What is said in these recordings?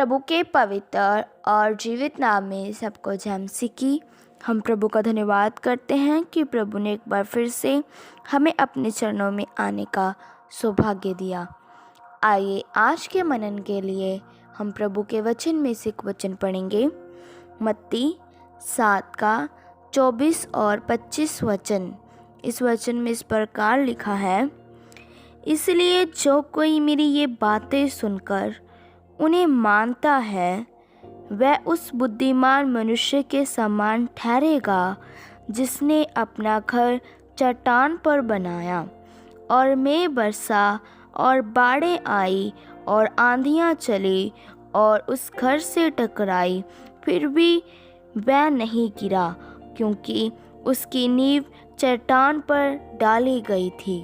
प्रभु के पवित्र और जीवित नाम में सबको जय मसीह की। हम प्रभु का धन्यवाद करते हैं कि प्रभु ने एक बार फिर से हमें अपने चरणों में आने का सौभाग्य दिया। आइए आज के मनन के लिए हम प्रभु के वचन में से एक वचन पढ़ेंगे। मत्ती 7 का 24 और 25 वचन। इस वचन में इस प्रकार लिखा है, इसलिए जो कोई मेरी ये बातें सुनकर उन्हें मानता है वह उस बुद्धिमान मनुष्य के समान ठहरेगा जिसने अपना घर चट्टान पर बनाया, और में बरसा और बाढ़ें आई और आंधियाँ चली और उस घर से टकराई, फिर भी वह नहीं गिरा क्योंकि उसकी नींव चट्टान पर डाली गई थी।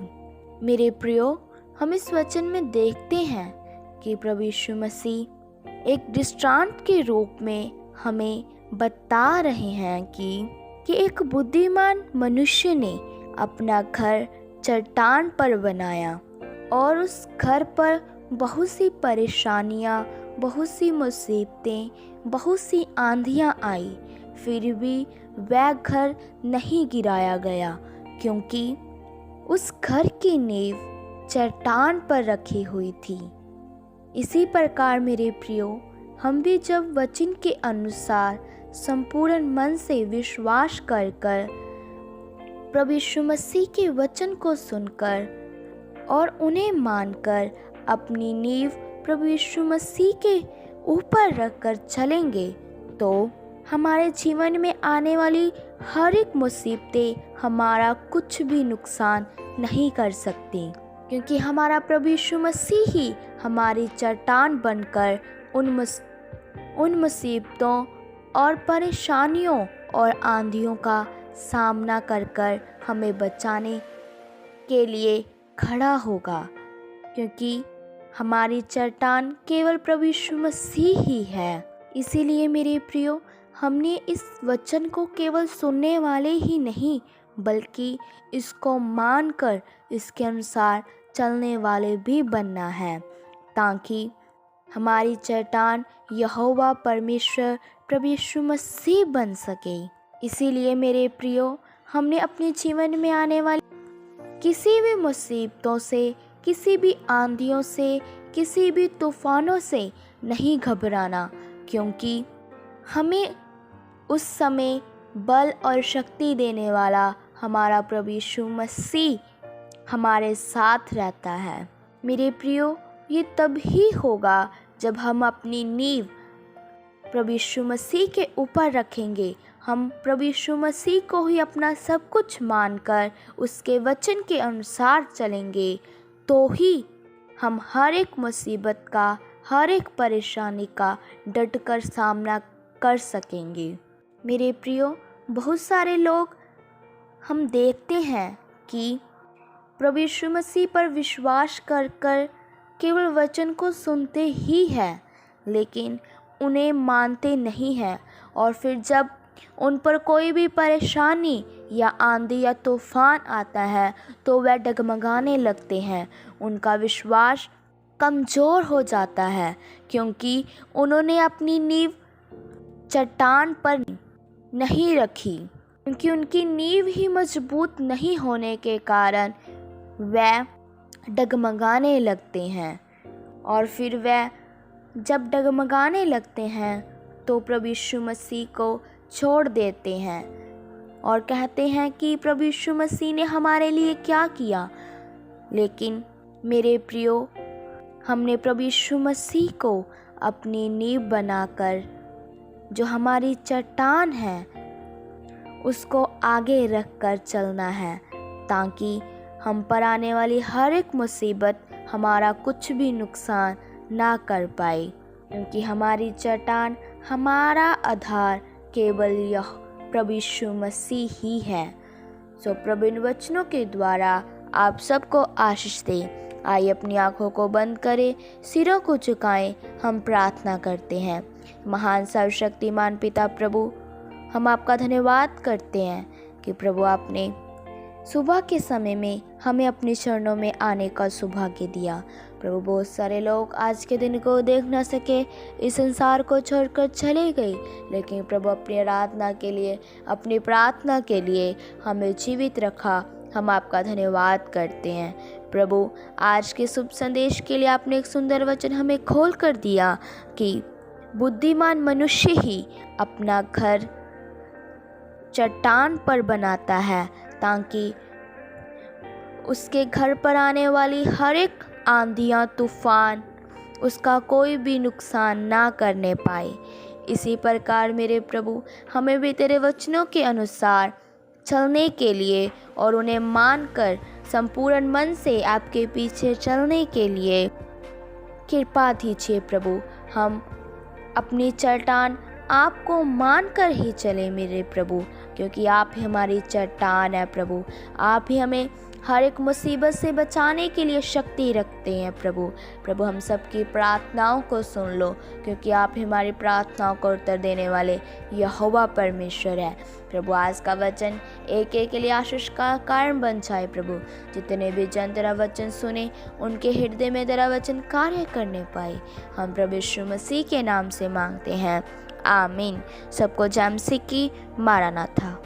मेरे प्रियो, हम इस वचन में देखते हैं कि प्रभु यीशु मसीह एक दृष्टांत के रूप में हमें बता रहे हैं कि एक बुद्धिमान मनुष्य ने अपना घर चट्टान पर बनाया और उस घर पर बहुत सी परेशानियां, बहुत सी मुसीबतें, बहुत सी आंधियां आई, फिर भी वह घर नहीं गिराया गया क्योंकि उस घर की नींव चट्टान पर रखी हुई थी। इसी प्रकार मेरे प्रियो, हम भी जब वचन के अनुसार संपूर्ण मन से विश्वास कर प्रभु यीशु मसीह के वचन को सुनकर और उन्हें मानकर अपनी नींव प्रभु यीशु मसीह के ऊपर रखकर चलेंगे, तो हमारे जीवन में आने वाली हर एक मुसीबतें हमारा कुछ भी नुकसान नहीं कर सकती, क्योंकि हमारा प्रभु यीशु मसीह ही हमारी चट्टान बनकर उन मुसीबतों और परेशानियों और आंधियों का सामना कर हमें बचाने के लिए खड़ा होगा, क्योंकि हमारी चट्टान केवल प्रभु यीशु मसीह ही है। इसीलिए मेरे प्रियो, हमने इस वचन को केवल सुनने वाले ही नहीं बल्कि इसको मानकर इसके अनुसार चलने वाले भी बनना है, ताकि हमारी चट्टान यहोवा परमेश्वर प्रभु यीशु मसीह बन सके। इसीलिए मेरे प्रियो, हमने अपने जीवन में आने वाली किसी भी मुसीबतों से, किसी भी आंधियों से, किसी भी तूफानों से नहीं घबराना, क्योंकि हमें उस समय बल और शक्ति देने वाला हमारा प्रभु यीशु मसीह हमारे साथ रहता है। मेरे प्रियो, ये तब ही होगा जब हम अपनी नींव प्रभु यीशु मसीह के ऊपर रखेंगे। हम प्रभु यीशु मसीह को ही अपना सब कुछ मानकर उसके वचन के अनुसार चलेंगे, तो ही हम हर एक मुसीबत का, हर एक परेशानी का डटकर सामना कर सकेंगे। मेरे प्रियो, बहुत सारे लोग हम देखते हैं कि प्रभु यीशु मसीह पर विश्वास कर केवल वचन को सुनते ही हैं, लेकिन उन्हें मानते नहीं हैं, और फिर जब उन पर कोई भी परेशानी या आंधी या तूफान आता है तो वह डगमगाने लगते हैं। उनका विश्वास कमज़ोर हो जाता है क्योंकि उन्होंने अपनी नींव चट्टान पर नहीं रखी, क्योंकि उनकी नींव ही मजबूत नहीं होने के कारण वह डगमगाने लगते हैं, और फिर वह जब डगमगाने लगते हैं तो प्रभु यीशु मसीह को छोड़ देते हैं और कहते हैं कि प्रभु यीशु मसीह ने हमारे लिए क्या किया। लेकिन मेरे प्रियो, हमने प्रभु यीशु मसीह को अपनी नींव बनाकर, जो हमारी चट्टान है, उसको आगे रख कर चलना है, ताकि हम पर आने वाली हर एक मुसीबत हमारा कुछ भी नुकसान ना कर पाए, क्योंकि हमारी चट्टान, हमारा आधार केवल यह प्रभु यीशु मसीह ही है। सो प्रभु इन वचनों के द्वारा आप सबको आशीष दे। आइए अपनी आँखों को बंद करें, सिरों को झुकाएं, हम प्रार्थना करते हैं। महान सर्वशक्तिमान पिता प्रभु, हम आपका धन्यवाद करते हैं कि प्रभु आपने सुबह के समय में हमें अपने चरणों में आने का सौभाग्य दिया। प्रभु बहुत सारे लोग आज के दिन को देख ना सके, इस संसार को छोड़कर चले गए, लेकिन प्रभु अपनी आराधना के लिए, अपनी प्रार्थना के लिए हमें जीवित रखा। हम आपका धन्यवाद करते हैं। प्रभु आज के शुभ संदेश के लिए आपने एक सुंदर वचन हमें खोल कर दिया कि बुद्धिमान मनुष्य ही अपना घर चट्टान पर बनाता है, ताकि उसके घर पर आने वाली हर एक आंधियाँ तूफान उसका कोई भी नुकसान ना करने पाए। इसी प्रकार मेरे प्रभु हमें भी तेरे वचनों के अनुसार चलने के लिए और उन्हें मानकर संपूर्ण मन से आपके पीछे चलने के लिए कृपा दीजिए। प्रभु हम अपनी चट्टान आपको मानकर ही चले मेरे प्रभु, क्योंकि आप ही हमारी चट्टान है प्रभु। आप ही हमें हर एक मुसीबत से बचाने के लिए शक्ति रखते हैं प्रभु। प्रभु हम सबकी प्रार्थनाओं को सुन लो, क्योंकि आप हमारी प्रार्थनाओं को उत्तर देने वाले यहोवा परमेश्वर है। प्रभु आज का वचन एक एक के लिए आशीष का कारण बन जाए प्रभु। जितने भी जन तेरा वचन सुने, उनके हृदय में तेरा वचन कार्य करने पाए। हम प्रभु यीशु मसीह के नाम से मांगते हैं, आमीन। सबको जय मसीह की। मारानाथा।